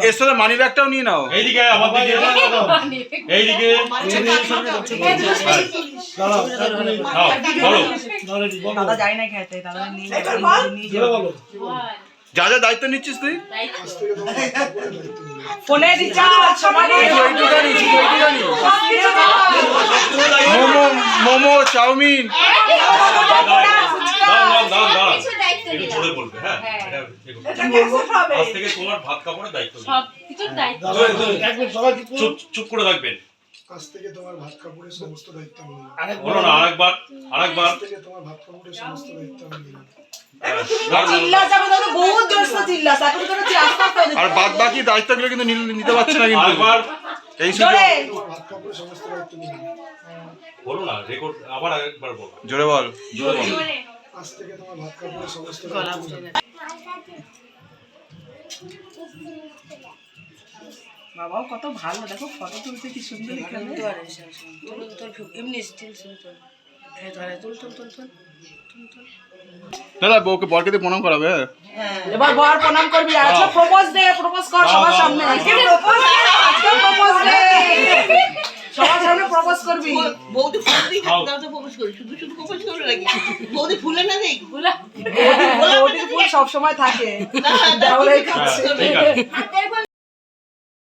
এর সাথে মানি ব্যাগটাও নিয়ে নাও। এইদিকে আমার দিকে এইদিকে দাদা যায় না খেতে, দাদা নিয়ে যা যা দায়িত্ব নিচ্ছিস তুই, ফোনে রিচার্জ সমানে মোমো মোমো চাউমিন আজ থেকে তোমার ভাত কাপড়ের দায়িত্ব চুপ করে থাকবেন। আজ থেকে তোমার ভাত কাপড়ের সমস্ত দায়িত্ব আমি নিলাম। আরেকবার আজ থেকে তোমার ভাত কাপড়ের সমস্ত দায়িত্ব আমি নিলাম। চিল্লা যাবে দাদা, বহুত জোরস চিল্লাস এখন করে আস্তে আস্তে। আর বাদ বাকি দায়িত্বগুলো কিন্তু নিতে পারছে না কিন্তু। আরেকবার এই জোরে তোমার ভাত কাপড়ের সমস্ত দায়িত্ব নিলাম। বলো না, রেকর্ড আবার আরেকবার বলো। জোরে বল। আজ থেকে তোমার ভাত কাপড়ের সমস্ত দায়িত্ব নিলাম। বাবাও কত ভালো, দেখো ফটো তুলতে কি সুন্দর এখানে। এমনি স্টিল সুন্দর। দাদা বউকে বরকে দিয়ে প্রণাম করাবে। এবার বর প্রণাম করবি। আচ্ছা প্রপোজ দে, প্রপোজ কর সবার সামনে। আজকে প্রপোজ দে, সবার সামনে প্রপোজ করবি। বৌদি ফুল দিয়ে দাও তো প্রপোজ করি, শুধু শুধু প্রপোজ করে নাকি? বৌদি ফুলে না দেই, বৌদির ফুল সব সময় থাকে। না দেওয়ালের কাছে। ঠিক আছে।